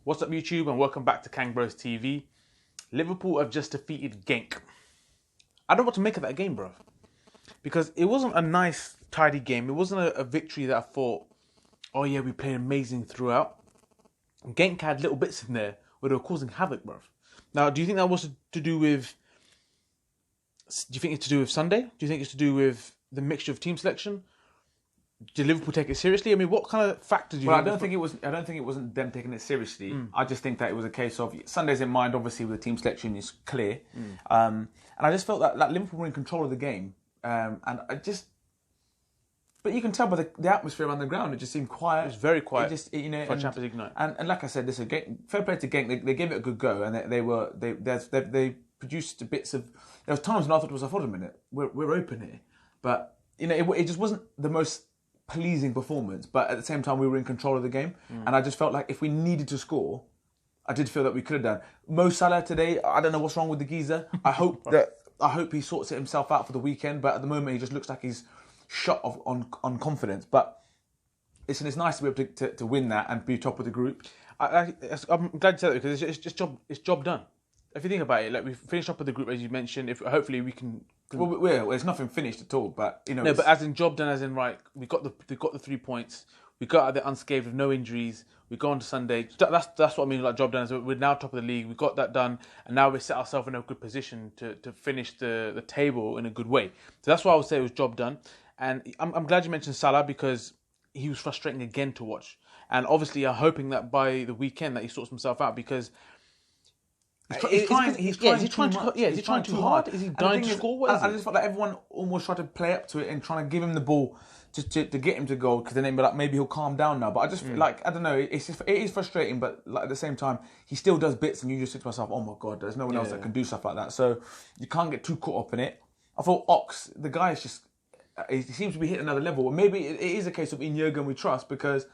What's up, YouTube, and welcome back to KangBrosTV. Liverpool have just defeated Genk. I don't know what to make of that game, bro. Because it wasn't a nice, tidy game. It wasn't a victory that I thought, oh yeah, we played amazing throughout. Genk had little bits in there where they were causing havoc, bro. Now, do you think that was to do with... Do you think it's to do with Sunday? Do you think it's to do with the mixture of team selection? Did Liverpool take it seriously? I mean, what kind of factors do you think? I don't think it wasn't them taking it seriously. I just think that it was a case of Sunday's in mind. Obviously, with the team selection is clear, and I just felt that Liverpool were in control of the game, and I just. But you can tell by the atmosphere on the ground, it just seemed quiet. It was very quiet. For Champions League night. And like I said, this fair play to Genk. They gave it a good go, and they produced bits of. There was times when I thought hold on a minute, we're open here, but it just wasn't the most pleasing performance, but at the same time we were in control of the game, and I just felt like if we needed to score, I did feel that we could have done. Mo Salah today, I don't know what's wrong with the geezer. I hope he sorts it himself out for the weekend, but at the moment he just looks like he's shot on confidence. But listen, it's nice to be able to win that and be top of the group. I'm glad you said that because it's job done. If you think about it, like we finished up with the group as you mentioned. If hopefully we can. Well, it's nothing finished at all, but No, but as in job done, as in right, we got the 3 points. We got out there unscathed with no injuries. We go on to Sunday. That's what I mean, like job done. Is we're now top of the league. We got that done, and now we set ourselves in a good position to finish the table in a good way. So that's why I would say it was job done. And I'm glad you mentioned Salah because he was frustrating again to watch. And obviously, I'm hoping that by the weekend that he sorts himself out because. Is he trying too hard? Is he dying to score? What is I just felt like everyone almost tried to play up to it and trying to give him the ball just to get him to goal because then they'd be like, maybe he'll calm down now. But I just feel like, I don't know, it is frustrating, but like at the same time, he still does bits and you just think to myself, oh my God, there's no one else that can do stuff like that. So you can't get too caught up in it. I thought Ox, the guy is just, he seems to be hitting another level. Maybe it is a case of in Jurgen we trust because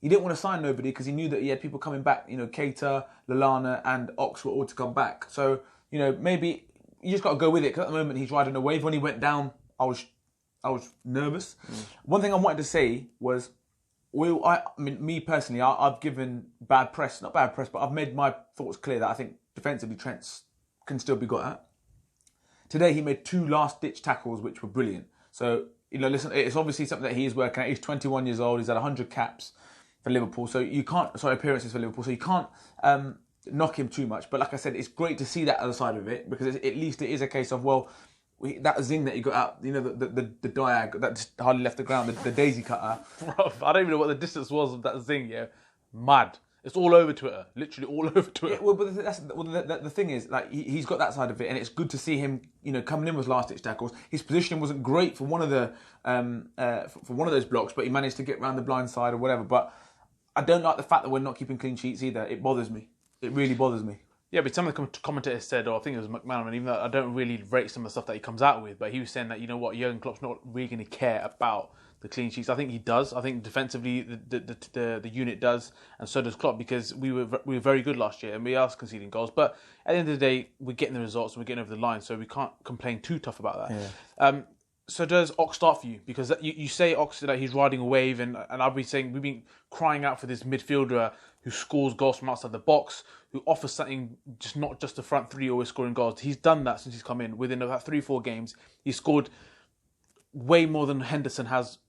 he didn't want to sign nobody because he knew that he had people coming back. Keita, Lallana and Ox were all to come back. So, maybe you just got to go with it because at the moment he's riding a wave. When he went down, I was nervous. One thing I wanted to say was, me personally, I've given not bad press, but I've made my thoughts clear that I think defensively Trent can still be got at. Today he made 2 last-ditch tackles which were brilliant. So, listen, it's obviously something that he is working at. He's 21 years old. He's had 100 caps for Liverpool, so you can't. Appearances for Liverpool, so you can't knock him too much. But like I said, it's great to see that other side of it because at least it is a case of that zing that you got out, the diag that just hardly left the ground, the daisy cutter. Bro, I don't even know what the distance was of that zing. Yeah, mad. It's all over Twitter, literally all over Twitter. Yeah, well, but the thing is, like he's got that side of it, and it's good to see him, coming in with last-ditch tackles. His positioning wasn't great for one of the for one of those blocks, but he managed to get around the blind side or whatever. But I don't like the fact that we're not keeping clean sheets either. It bothers me. It really bothers me. Yeah, but some of the commentators said, I think it was McManaman, even though I don't really rate some of the stuff that he comes out with, but he was saying that, Jurgen Klopp's not really going to care about the clean sheets. I think he does. I think defensively the unit does, and so does Klopp because we were very good last year and we are conceding goals. But at the end of the day, we're getting the results and we're getting over the line, so we can't complain too tough about that. Yeah. So does Ox start for you? Because you say Ox that he's riding a wave, and I've been saying we've been crying out for this midfielder who scores goals from outside the box, who offers something, not just the front three always scoring goals. He's done that since he's come in. Within about 3-4 games, he's scored way more than Henderson has,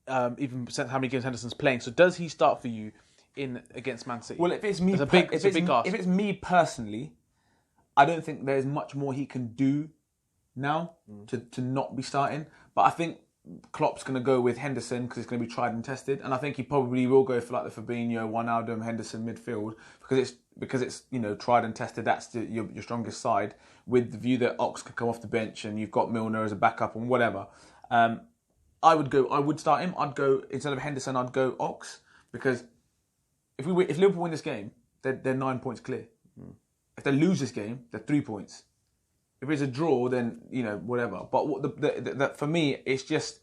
even since how many games Henderson's playing. So does he start for you against Man City? Well, if it's me, if it's me personally, I don't think there's much more he can do now to not be starting. But I think Klopp's going to go with Henderson because it's going to be tried and tested, and I think he probably will go for like the Fabinho, Wijnaldum, Henderson midfield because it's tried and tested. That's your strongest side with the view that Ox could come off the bench and you've got Milner as a backup and whatever. I would start him. I'd go instead of Henderson. I'd go Ox because if Liverpool win this game, they're 9 points clear. If they lose this game, they're 3 points. If it's a draw, then whatever. But for me, it's just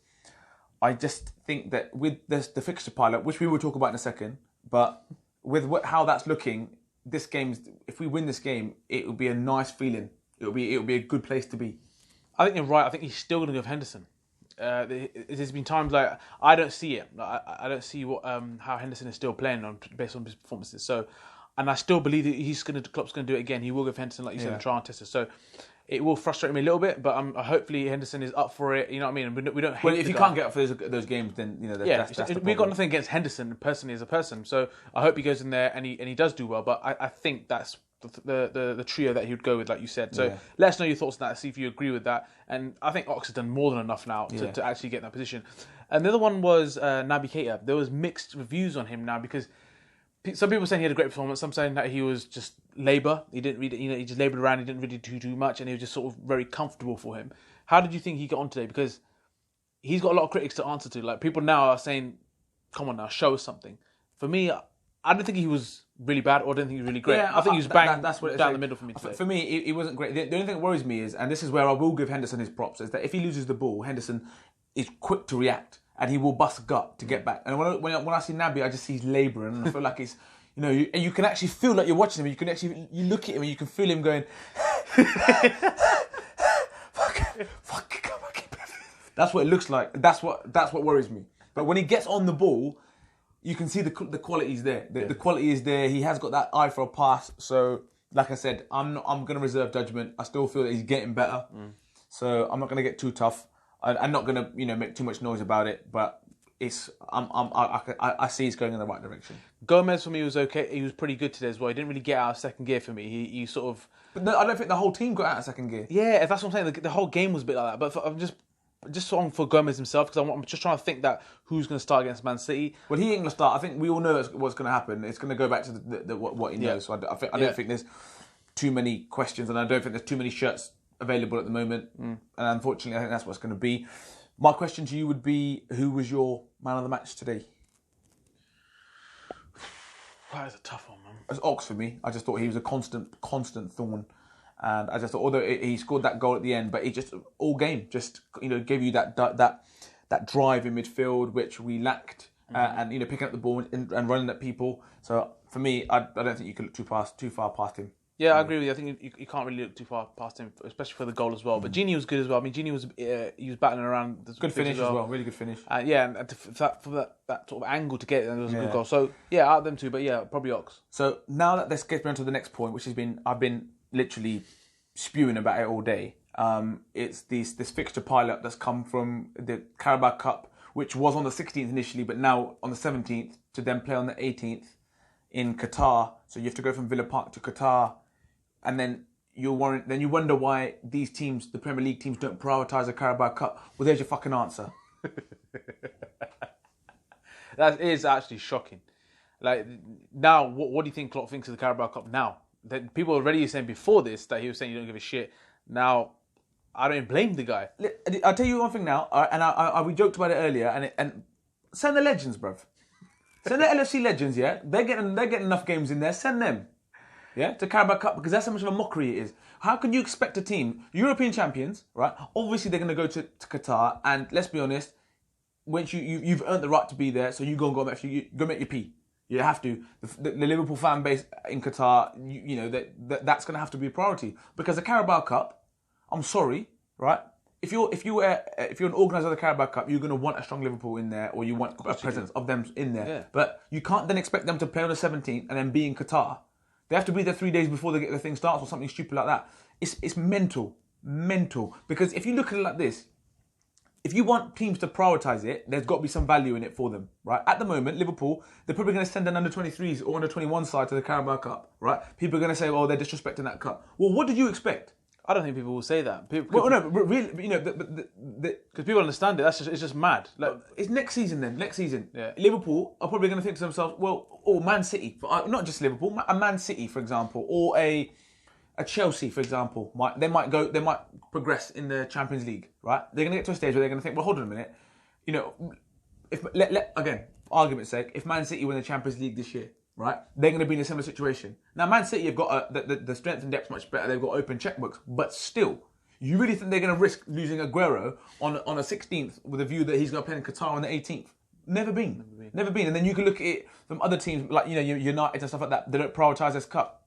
I just think that with the fixture pilot, which we will talk about in a second, but with how that's looking, this game's if we win this game, it will be a nice feeling. It'll be a good place to be. I think you're right. I think he's still going to go with Henderson. There's been times like I don't see it. I don't see what how Henderson is still playing based on his performances. So and I still believe that Klopp's going to do it again. He will give Henderson, like you said, a trial tester. So it will frustrate me a little bit, but hopefully Henderson is up for it. You know what I mean? We don't hate. Well, if you can't get up for those games, then that's the we've got nothing against Henderson personally as a person. So I hope he goes in there and he does do well. But I think that's the trio that he would go with, like you said. So let us know your thoughts on that. See if you agree with that. And I think Ox has done more than enough now to actually get in that position. And the other one was Naby Keita. There was mixed reviews on him now because some people saying he had a great performance. Some saying that he was just labour. He didn't really, he just laboured around. He didn't really do too much, and he was just sort of very comfortable for him. How did you think he got on today? Because he's got a lot of critics to answer to. Like, people now are saying, "Come on now, show us something." For me, I don't think he was really bad, or I don't think he was really great. I think he was bang down the middle for me today. For me, it wasn't great. The only thing that worries me is, and this is where I will give Henderson his props, is that if he loses the ball, Henderson is quick to react. And he will bust gut to get back. And when I see Naby, I just see he's labouring, and I feel like he's, and you can actually feel like you're watching him. You look at him and you can feel him going, fuck. That's what it looks like. That's what worries me. But when he gets on the ball, you can see the quality's there. The quality is there. He has got that eye for a pass. So, like I said, I'm going to reserve judgment. I still feel that he's getting better. So I'm not going to get too tough. I'm not going to make too much noise about it, but I see it's going in the right direction. Gomez for me was okay. He was pretty good today as well. He didn't really get out of second gear for me. He sort of. But no, I don't think the whole team got out of second gear. Yeah, that's what I'm saying. The whole game was a bit like that. But I'm just on for Gomez himself because I'm just trying to think that who's going to start against Man City. Well, he ain't going to start. I think we all know what's going to happen. It's going to go back to what he knows. So I don't think there's too many questions, and I don't think there's too many shirts available at the moment, and unfortunately I think that's what's going to be. My question to you would be, who was your man of the match today? That is a tough one, man. It's Ox for me. I just thought he was a constant thorn, and I just thought, although he scored that goal at the end, but he just all game just gave you that drive in midfield which we lacked, and picking up the ball and running at people. So for me, I don't think you can look too far past him. Yeah, I agree with you. I think you can't really look too far past him, especially for the goal as well. But Gini was good as well. I mean, Gini was battling around. Good finish as well. Really good finish. And for that sort of angle to get it, it was a good goal. So out of them two, but probably Ox. So now that let's get on to the next point, which I've been literally spewing about it all day. It's this fixture pileup that's come from the Carabao Cup, which was on the 16th initially, but now on the 17th to then play on the 18th in Qatar. So you have to go from Villa Park to Qatar. And then you wonder why these teams, the Premier League teams, don't prioritise the Carabao Cup. Well, there's your fucking answer. That is actually shocking. Like, now, what do you think Klopp thinks of the Carabao Cup now? That people already saying before this that he was saying you don't give a shit. Now, I don't blame the guy. I'll tell you one thing now, and we joked about it earlier. And send the legends, bruv. Send the LFC legends. Yeah, they're getting enough games in there. Send them. Yeah, to Carabao Cup, because that's how much of a mockery it is. How can you expect a team, European champions, right? Obviously, they're going to go to Qatar, and let's be honest, once you've earned the right to be there, so you go make your pee. You have to. The Liverpool fan base in Qatar, that's going to have to be a priority, because the Carabao Cup, I'm sorry, right? If you're an organiser of the Carabao Cup, you're going to want a strong Liverpool in there, or you want a presence of them in there. Yeah. But you can't then expect them to play on the 17th and then be in Qatar. They have to be there 3 days before the thing starts or something stupid like that. It's mental. Because if you look at it like this, if you want teams to prioritise it, there's got to be some value in it for them, right? At the moment, Liverpool, they're probably going to send an under-23s or under-21 side to the Carabao Cup, right? People are going to say, oh, they're disrespecting that cup. Well, what did you expect? I don't think people will say that. Well, no, but really, because people understand it. It's just mad. Like, it's next season then. Next season, yeah. Liverpool are probably going to think to themselves, well, or Man City, not just Liverpool, a Man City, for example, or a Chelsea, for example, they might progress in the Champions League, right? They're going to get to a stage where they're going to think, well, hold on a minute, if again, argument's sake, if Man City win the Champions League this year, right, they're going to be in a similar situation. Now, Man City have got the strength and depth much better. They've got open checkbooks, but still, you really think they're going to risk losing Aguero on a 16th with a view that he's going to play in Qatar on the 18th? Never been. And then you can look at it from other teams like United and stuff like that. They don't prioritise this cup.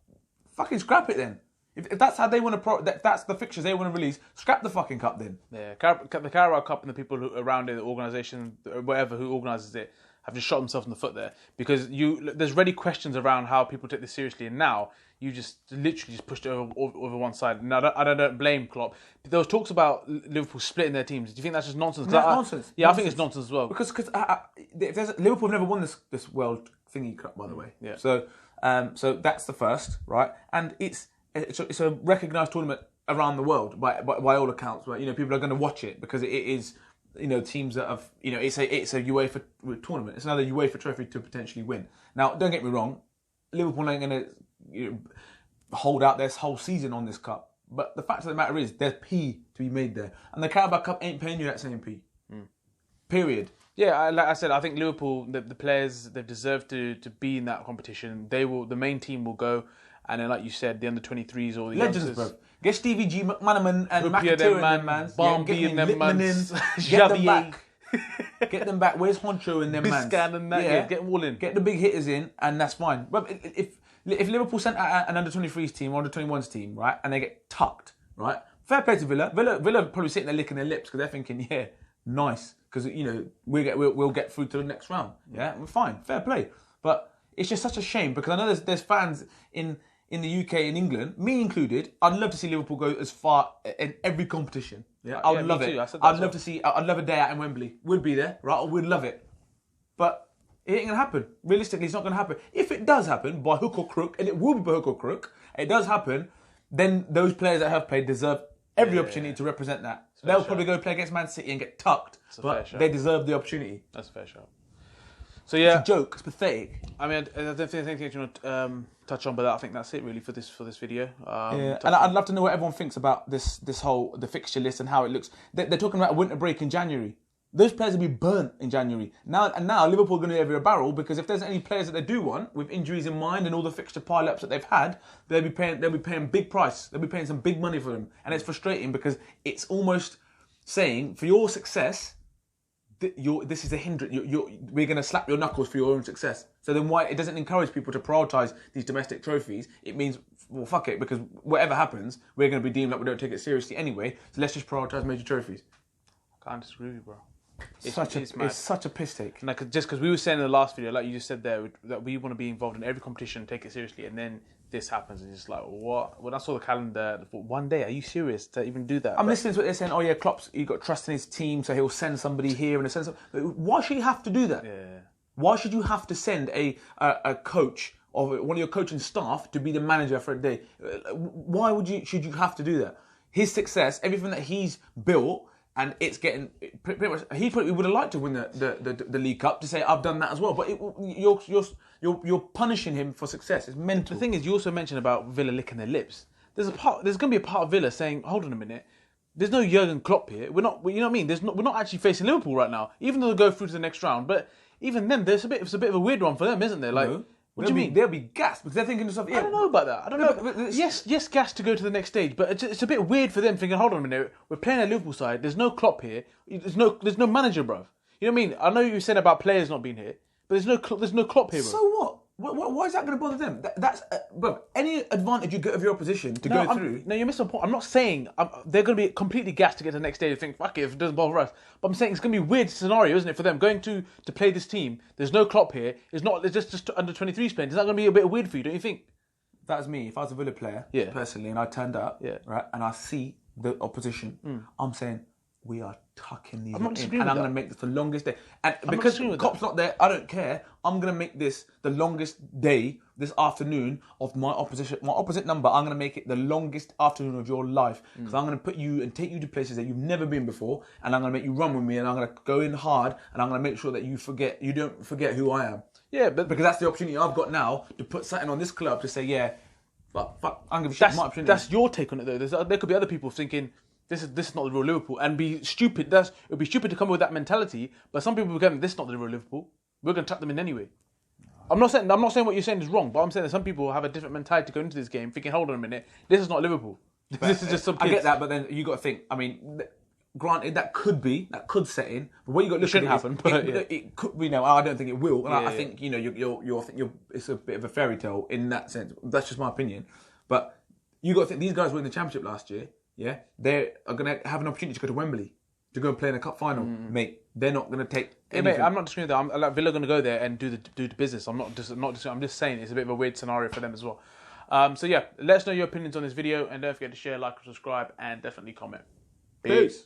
Fucking scrap it then. If that's how they want to, that's the fixtures they want to release. Scrap the fucking cup then. Yeah, the Carabao Cup and the people around it, the organisation, whatever who organises it, have just shot themselves in the foot there, because there's already questions around how people take this seriously, and now you just literally just pushed it over one side. Now I don't blame Klopp. There was talks about Liverpool splitting their teams. Do you think that's just nonsense? Nonsense. Yeah, I think it's nonsense as well. Because Liverpool have never won this World Thingy Cup, by the way. Yeah. So that's the first, right? And it's a recognised tournament around the world by all accounts. Right? People are going to watch it because it is. Teams that have, it's a UEFA tournament. It's another UEFA trophy to potentially win. Now, don't get me wrong, Liverpool ain't going to hold out their whole season on this cup. But the fact of the matter is, there's P to be made there, and the Carabao Cup ain't paying you that same P. Period. Yeah, like I said, I think Liverpool, the players, they've deserved to be in that competition. The main team will go, and then, like you said, the under-23s or the legends, youngsters. bro. Get Stevie G, McManaman and Rupiah McAteer and them mans. Barmby and them mans. Get them back. Get them back. Where's Honcho and them mans? Biscan and that, yeah, get them all in. Get the big hitters in, and that's fine. But if Liverpool sent out an under-23s team or under-21s team, right, and they get tucked, right, fair play to Villa. Villa probably sitting there licking their lips because they're thinking, yeah, nice, because we'll get through to the next round. Yeah, we're fine, fair play. But it's just such a shame because I know there's fans in the UK and England, me included. I'd love to see Liverpool go as far in every competition. Yeah, I would love it. I'd love a day out in Wembley. We'd be there, right? We'd love it. But it ain't gonna happen. Realistically, it's not gonna happen. If it does happen by hook or crook, and it will be by hook or crook, it does happen, then those players that have played deserve every opportunity to represent that. They'll probably go play against Man City and get tucked, but they deserve the opportunity. That's a fair shout. So yeah, it's a joke. It's pathetic. I mean, I don't think anything you want to touch on, but I think that's it really for this video. And I'd love to know what everyone thinks about the fixture list and how it looks. They're talking about a winter break in January. Those players will be burnt in January. Now Liverpool are going to have a barrel because if there's any players that they do want with injuries in mind and all the fixture pile-ups that they've had, they'll be paying big price. They'll be paying some big money for them, and it's frustrating because it's almost saying for your success. This is a hindrance. We're going to slap your knuckles for your own success. So then why it doesn't encourage people to prioritise these domestic trophies? It means, well, fuck it, because whatever happens, we're going to be deemed like we don't take it seriously anyway. So let's just prioritise major trophies. I can't disagree with you, bro. It's such a piss take. Like, just because we were saying in the last video, like you just said there, that we want to be involved in every competition, take it seriously, and then this happens, and it's just like, what? When I saw the calendar, I thought, one day, are you serious to even do that? I'm listening to what they're saying. Oh yeah, Klopp's you got trust in his team, so he'll send somebody here and send some. Why should he have to do that? Yeah. Why should you have to send a coach or one of your coaching staff to be the manager for a day? Why should you have to do that? His success, everything that he's built. And it's getting pretty much. He probably would have liked to win the League Cup to say I've done that as well. But you're punishing him for success. It's mental. The thing is, you also mentioned about Villa licking their lips. There's going to be a part of Villa saying, "Hold on a minute, there's no Jurgen Klopp here. We're not. You know what I mean? We're not actually facing Liverpool right now, even though they go through to the next round. But even then, it's a bit of a weird one for them, isn't there? Like." No. What do you mean? They'll be gassed because they're thinking to themselves, yeah. I don't know about that. I don't know. But yes, gassed to go to the next stage, but it's a bit weird for them thinking, hold on a minute, we're playing a Liverpool side, there's no Klopp here, there's no manager, bruv. You know what I mean? I know you said about players not being here, but there's no Klopp here, bruv. So what? Why is that going to bother them? That's bro. Any advantage you get of your opposition to go through. No, you're missing the point. I'm not saying they're going to be completely gassed to get to the next stage and think, fuck it, if it doesn't bother us. But I'm saying it's going to be a weird scenario, isn't it, for them going to play this team. There's no Klopp here. It's just under 23s playing. Is that going to be a bit weird for you? Don't you think? That was me. If I was a Villa player, personally, and I turned up, right, and I see the opposition, I'm saying we are tucking these in, and I'm going to make this the longest day. And because Klopp's not there, I don't care. I'm going to make this the longest day this afternoon of my opposition. My opposite number, I'm going to make it the longest afternoon of your life because I'm going to put you and take you to places that you've never been before, and I'm going to make you run with me, and I'm going to go in hard, and I'm going to make sure that you don't forget who I am. Yeah, but because that's the opportunity I've got now to put something on this club to say, yeah, fuck, I'm going to be shit. My opportunity. That's your take on it, though. There could be other people thinking, This is not the real Liverpool, and be stupid. It would be stupid to come with that mentality. But some people will go, this is not the real Liverpool. We're going to tuck them in anyway. I'm not saying what you're saying is wrong, but I'm saying that some people have a different mentality to go into this game, thinking, hold on a minute, this is not Liverpool. This is just some kids. I get that, but then you got to think. I mean, granted, that could set in. But what you got to look at happen. It could. I don't think it will. And I think it's a bit of a fairy tale in that sense. That's just my opinion. But you got to think these guys were in the Championship last year. Yeah, they are going to have an opportunity to go to Wembley to go and play in a cup final, mate. they're not going to take Yeah, anything. mate, I'm not disagreeing with that. I'm like Villa going to go there and do the business. I'm just saying it's a bit of a weird scenario for them as well. So yeah, let us know your opinions on this video, and don't forget to share, like, subscribe, and definitely comment. Peace.